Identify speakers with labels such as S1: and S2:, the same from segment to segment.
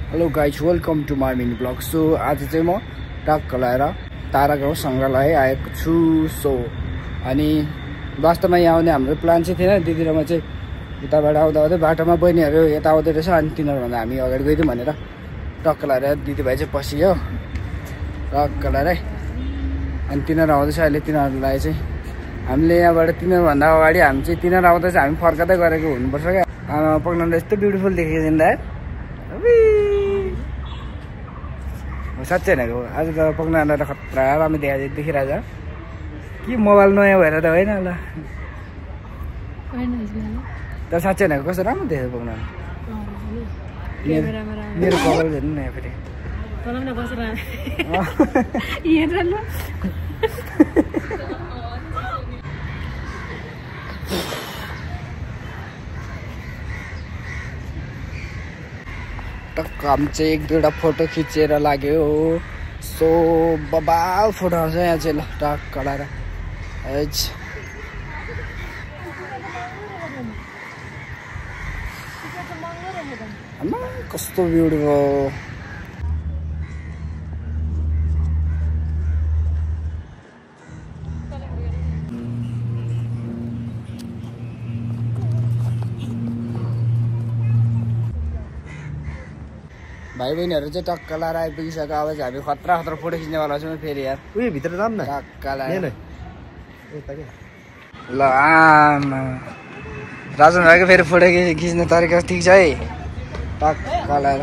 S1: Hello guys welcome to my mini blog. So आज चाहिँ म टक्क लगाएर तारागाउँ सङ्ग्रहालय आएको छु। सो अनि वास्तवमा यहाँ आउने हाम्रो प्लान चाहिँ थिएन। दिदी र म चाहिँ उताबाट आउँदा आउँदै बाटोमा बहिनीहरू यता आउँदै रहेछ अनि तिनीहरूभन्दा हामी अगाडि गइदिउँ भनेर टक्क लगाएर दिदीभाइ चाहिँ पसियो टक्क लगाएर। अनि तिनीहरू आउँदैछ अहिले। तिनीहरूलाई चाहिँ हामीले यहाँबाट तिनीहरूभन्दा अगाडि हामी चाहिँ तिनीहरू आउँदा चाहिँ हामी फर्काँदै गरेको हुनुपर्छ क्या। पक्राउनु यस्तो ब्युटिफुल देखिन्छ साँच्चै भनेको। आज त पक्राउनुलाई त खतरा राम्रो देखिरहेछ कि मोबाइल नयाँ भएर त होइन होला तर साँच्चै भनेको कस्तो राम्रो देखेको पक्राउनु। मेरो कपाल हेर्नु न फेरि टक्क हामी चाहिँ एक दुईवटा फोटो खिचेर लाग्यो। सो बबाल फोटो आउँछ यहाँ चाहिँ। ल टक्क लगाएर कस्तो ब्युटिफुल। भाइ बहिनीहरू चाहिँ टक्क लाएर आइपुगिसक्यो। अब चाहिँ हामी खतरा खतरा फोटो खिच्नेवाला छौँ फेरि यार।
S2: उयो भित्र जाम न
S1: टक्क लाएर ल आमा राजन भाइको फेरि फोटो खिच्ने तरिका ठिक छ है। टक्क लाएर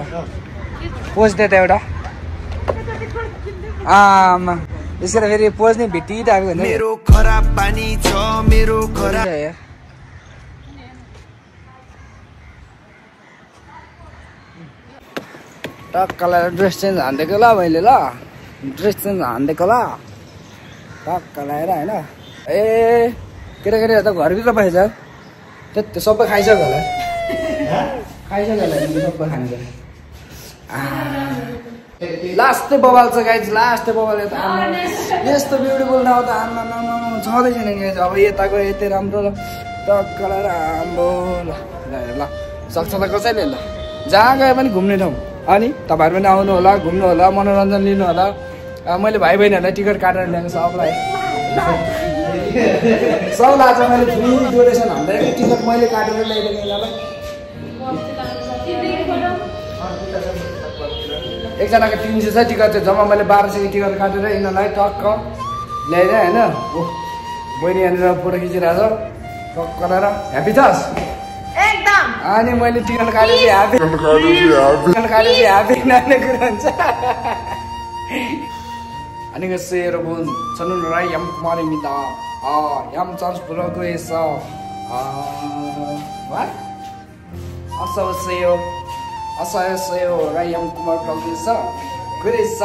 S1: पोज दे त एउटा आमा यसरी फेरि पोज नै भिटिरहेको हुन्छ।
S3: मेरो खराब पानी छ मेरो खराब
S1: टक्क लगाएर ड्रेस चेन्ज हानिदिएको ल मैले। ल ड्रेस चेन्ज हानिदिएको ल टक्क लगाएर होइन। ए केटाकेटीहरू त घरभित्र पसेछ त्यो सबै खाइसक्यो होला खाइसक्यो होला सबै खान्छ। लास्टै बबाल छ गाइज लास्टै बबाल। यता यस्तो ब्युटिफुल न त आमा छँदै छैन गाइज। अब यता गयो यतै राम्रो ल टक्क लगाएर आम्बो ल ल सक्छ त कसैले ल जहाँ गयो पनि घुम्ने ठाउँ। अनि तपाईँहरू पनि आउनु होला घुम्नु होला मनोरञ्जन लिनु होला। मैले भाइ बहिनीहरूलाई टिकट काटेर ल्याएको सबलाई सबलाई आज मैले फ्री डोनेसन हाल्दा टिकट मैले काटेर ल्याइदिएको यिनीहरूलाई। एकजनाको 300 छ टिकट चाहिँ जम्मा मैले 1200 टिकट काटेर यिनीहरूलाई टक्क ल्याइदिएँ होइन। बहिनी यहाँनिर फोटो खिचिरहेको छ टक्क गरेर ह्याप्पी छस् एकदम। अनि मैले टिकट काटेपछि ह्याप्पी नाच्ने कुरो हुन्छ। अनि सेरो बोन छनु राई यम कुमारी मिता यम चान्स पुरो गएछ वाट असवसेयो असयसेयो राई यम कुमार टगेछ गएछ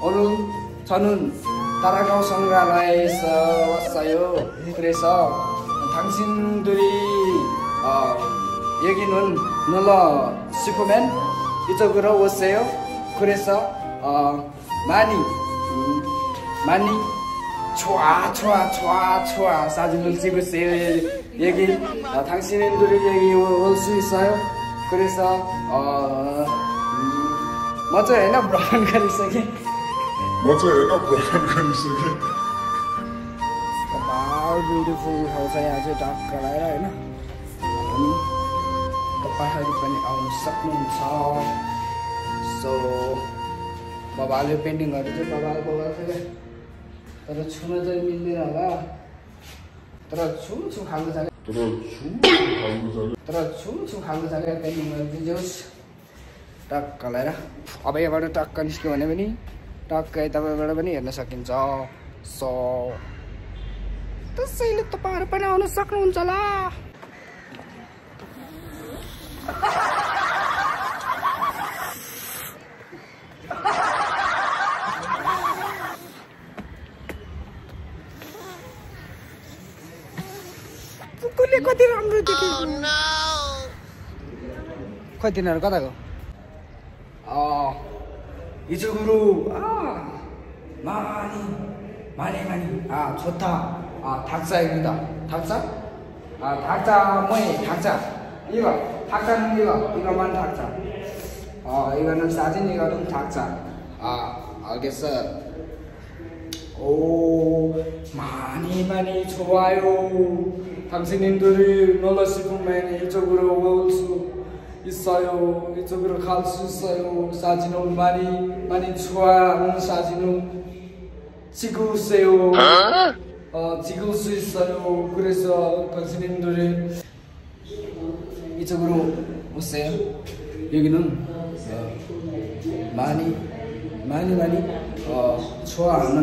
S1: अरुण छनुन तारागाउँ सङ्ग्रहालय वसायो गएछ थाङसिन्दुरी यगिन हुन् नल सुकुमेन इचोगुरो वसेयो कुरेछ मानी मानी छुवा छुवा छुवा छुवा साजुल सिगुसे यगि थाङसिन्दुरी यगि वल्सुइसयो कुरेछ। म चाहिँ होइन भ्रमण गरिसकेँ ब्युटिफुल ठाउँ छ यहाँ चाहिँ टक्क लगाएर होइन। अनि तपाईँहरू पनि आउनु सक्नुहुन्छ। सो बबाल यो पेन्टिङहरू चाहिँ बबाल छ क्या तर छुन चाहिँ मिल्दैन होला तर छु खालको छ क्या पेन्टिङहरू चाहिँ जोस् टक्क लगाएर। अब यहाँबाट टक्क निस्क्यो भने पनि टक्क यताबाट पनि हेर्न सकिन्छ। सो त्यसैले तपाईँहरू पनि आउनु सक्नुहुन्छ होला। कुकुरले कति राम्रो देखेको खै तिनीहरू कताको हिजो गुरु मानी मानी मानी छोटा थाक्छ एक त थाक्छ थाक्छ मै थाक्छ इवा थाक्छ इवा मान थाक्छ 이거는 사진, 이거는 탁자. 알겠어. 오, 많이 좋아요. 당신님들이 놀러 싶으면 이쪽으로 올 수 있어요. 이쪽으로 갈 수 있어요. 사진을 많이 좋아하는 사진을 찍으세요. 찍을 수 있어요. 그래서 당신님들이 이쪽으로 오세요. 여기는 많이 좋아하는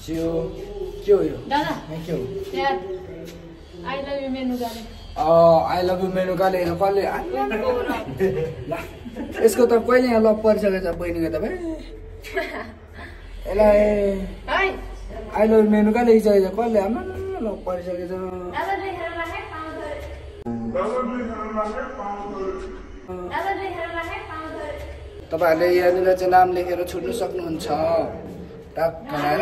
S1: क्यों
S2: दादा
S1: क्यों
S2: यार आई लभ यू मेनू गाले
S1: आई लभ यू मेनू गाले कसले यसको त कहिले यहाँ लभ परिसकेको छ बहिनीको तपाईँ यसलाई आई लभ यू मेनू गाले लेखिसकेको छ कसले आमा लभ परिसकेको छ
S2: दादा लेखेर राखे
S1: तपाईहरुले यहाँनिर चाहिँ नाम लेखेर छुट्न सक्नुहुन्छ टक्क हैन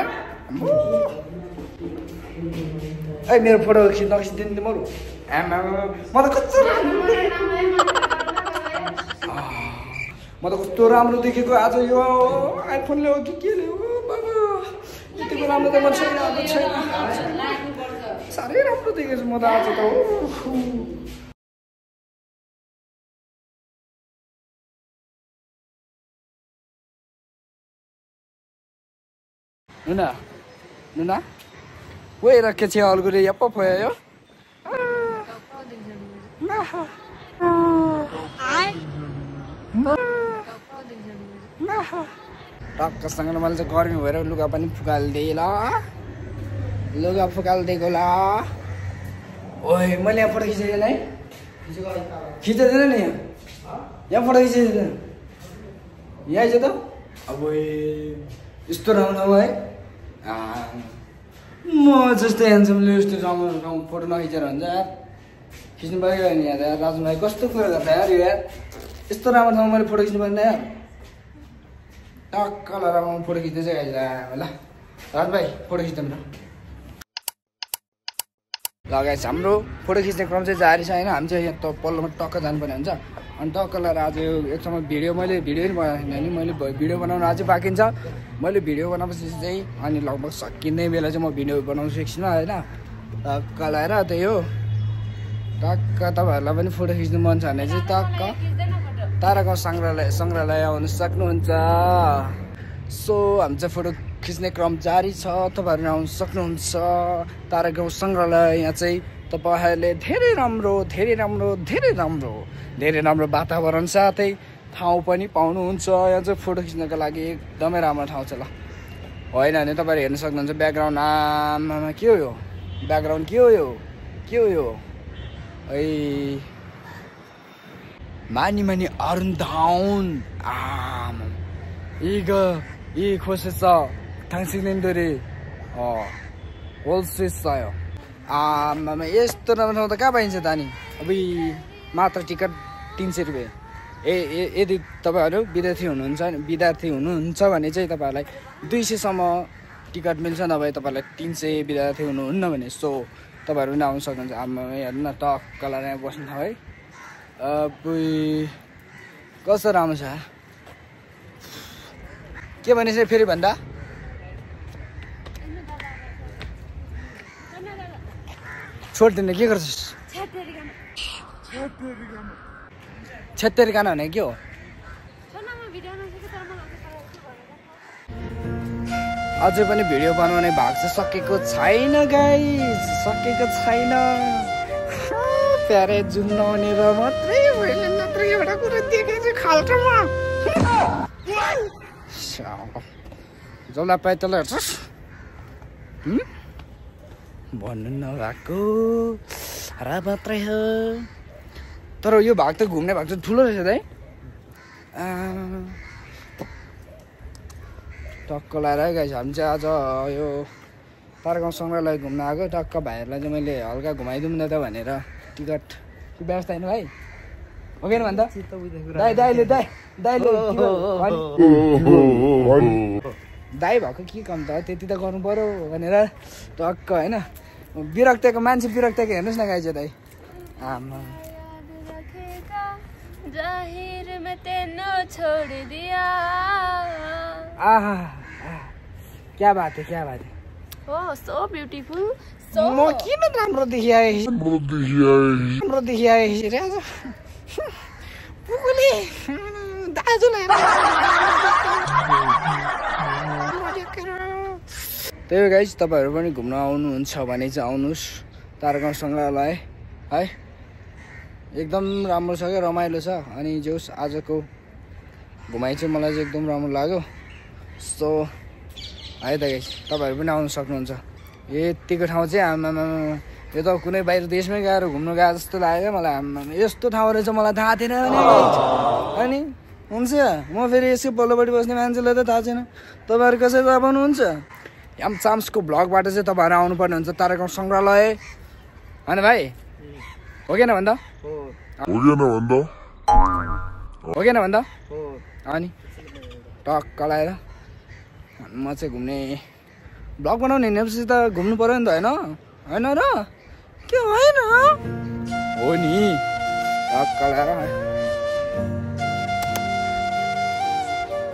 S1: ए मेरो फोटो खिच्दिनु नि मरु आमा म त कस्तो राम्रो देखेको आज यो आइफोनले हो कि केले हो बाबा यतिको राम्रो त म छैन साह्रै राम्रो देखेछु म त आज त Nuna, wait a catch all good ya pop yo. टक्कसँग मैले चाहिँ गर्मी भएर लुगा पनि फुकाल्दै ल लुगा फुकाल्दैको ल ओए मैले यहाँ फोटो खिचेको है खिचेदैन नि यहाँ फोटो खिचेदैन यहाँ आइज त अब यस्तो राम्रो है म जस्तै ह्यान्डसमले यस्तो राम्रो फोटो नखिचेर हुन्छ यार खिच्नु पाइयो नि यार राजु भाइ कस्तो कुरा गर्छ यार यो यार यस्तो राम्रो ठाउँमा मैले फोटो खिच्नु पर्दैन यार टक्क ल राम्रो फोटो खिच्दै चाहिँ गाइज ल राजु भाइ फोटो खिच्दैम ल गाइज हाम्रो फोटो खिच्ने क्रम चाहिँ जारी छ होइन हामी चाहिँ यहाँ त पल्लोमा टक्क जानुपर्ने हुन्छ अनि टक्क लगाएर आज एक समय मैले भिडियो पनि बनाएको थिएन नि मैले भिडियो बनाउनु अझै बाँकी छ मैले भिडियो बनाएपछि चाहिँ अनि लगभग सकिने बेला चाहिँ म भिडियो बनाउनु सक्दिनँ होइन टक्क लगाएर त्यही हो टक्क तपाईँहरूलाई पनि फोटो खिच्नु मन छ भने चाहिँ टक्क तारागाउँ सङ्ग्रहालय आउनु सक्नुहुन्छ सो हामी चाहिँ फोटो खिच्ने क्रम जारी छ तपाईँहरू आउनु सक्नुहुन्छ तारागाउँ सङ्ग्रहालय यहाँ चाहिँ तपाईँहरूले धेरै राम्रो वातावरण साथै ठाउँ पनि पाउनुहुन्छ यहाँ चाहिँ फोटो खिच्नको लागि एकदमै राम्रो ठाउँ छ ल होइन भने तपाईँहरू हेर्न सक्नुहुन्छ ब्याकग्राउन्ड आमामा के हो यो ब्याकग्राउन्ड के हो यो है मानी 아름다운 이거 이 곳에서 당신들이 올 수 있어요. आमामा यस्तो राम्रो ठाउँ त कहाँ पाइन्छ त अनि अब मात्र टिकट 300 रुपियाँ यदि तपाईँहरू विद्यार्थी हुनुहुन्छ भने चाहिँ तपाईँहरूलाई 200 सम्म टिकट मिल्छ नभए तपाईँलाई 300 विद्यार्थी हुनुहुन्न भने सो तपाईँहरू पनि आउन सक्नुहुन्छ आमामा हेर्नु न टक्क लगाएर यहाँ बस्नु ठाउँ है कस्तो राम्रो छ के भनेछ फेरि भन्दा छोड्दिन के गर्छस् छत्तेरी गाना भने के हो अझै पनि भिडियो बनाउने भाग चाहिँ सकेको छैन गाइस सकेको छैन प्यारे जुन्नाउने र मात्रै एउटा कुरा देखेको खाल्टोमा जसलाई पाए तँलाई हेर्छस् भन्नु नभएको र मात्रै हो तर यो भाग त घुम्ने भाग चाहिँ ठुलो रहेछ है टक्क लगाएर गाइस हामी चाहिँ आज यो तारागाउँ सङ्ग्रहालय घुम्न आएको टक्क भाइहरूलाई चाहिँ मैले हल्का घुमाइदिउँ न त भनेर टिकट व्यवस्था होइन भाइ हो कि भन्दा दाइ भएको के कम त त्यति त गर्नु पर्यो भनेर टक्क होइन मान्छे विरक्तको हेर्नुहोस् न गाइज दाइ आमा
S2: जाहिर में तेनो छोड़ दिया।
S1: आहा क्या बात है
S2: Oh, so beautiful.
S1: म किन राम्रो देखिआए पुगुले दाजुलाई त्यही हो गाइस, तपाईँहरू पनि घुम्न आउनुहुन्छ भने चाहिँ आउनुहोस् तारागाउँ सङ्ग्रहालय है। एकदम राम्रो छ क्या, रमाइलो छ। अनि जोस् आजको घुमाइ चाहिँ मलाई चाहिँ एकदम राम्रो लाग्यो। सो है त गाइस, तपाईँहरू पनि आउनु सक्नुहुन्छ। यतिको ठाउँ चाहिँ आमामा यो त कुनै बाहिर देशमै गएर घुम्नु गए जस्तो लाग्यो मलाई। आमामा यस्तो ठाउँ रहेछ मलाई थाहा थिएन अनि हुन्छ। म फेरि यसको पल्लोपट्टि बस्ने मान्छेलाई त थाहा छैन, तपाईँहरू कसरी थाहा पाउनुहुन्छ? याम चाम्सको भ्लगबाट चाहिँ तपाईँहरू आउनुपर्ने हुन्छ तारागाउँ सङ्ग्रहालय होइन भाइ? हो कि भन्दा अनि टक्क लगाएर म चाहिँ घुम्ने ब्लग बनाउने हिँडेपछि त घुम्नु पर्यो नि त होइन र के होइन हो नि। टक्क लगाएर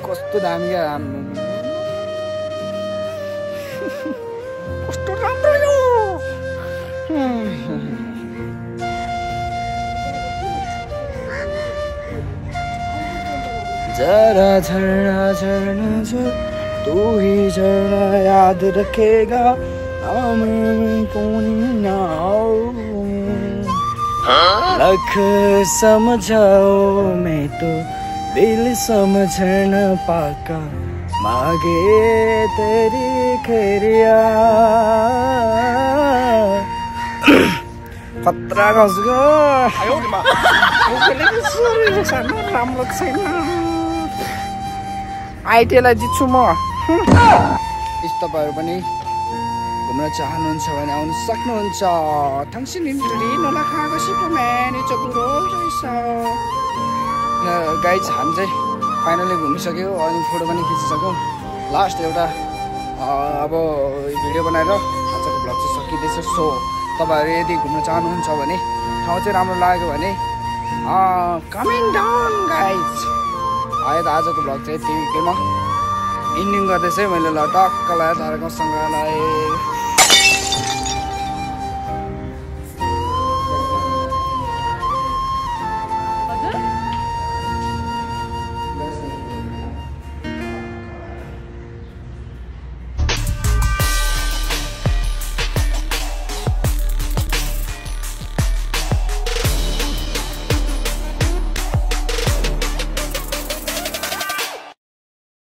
S1: कस्तो दामी क्या, कस्तो राम्रो यो। जरा झरना झरना झर तू ही जरा याद रखेगा कौन ना लख समझाओ मैं तो दिल समझ न पाका मागे तेरी खैरिया। खतरा घस्यो राम्रो छैन। आइटीलाई जित्छु म। तपाईँहरू पनि घुम्न चाहनुहुन्छ भने आउनु सक्नुहुन्छ। गाइज हामी चाहिँ फाइनली घुमिसक्यो अनि फोटो पनि खिचिसक्यौँ। लास्ट एउटा अब भिडियो बनाएर आजको भ्लग चाहिँ सकिँदैछ। सो तपाईँहरू यदि घुम्न चाहनुहुन्छ भने ठाउँ चाहिँ राम्रो लाग्यो भने कमेन्ट डाउन गाइज। है त आजको भ्लग चाहिँ यतिकैमा इन्डिङ गर्दैछ है मैले। ल टक्क लगाएर तारागाउँ सङ्ग्रहालय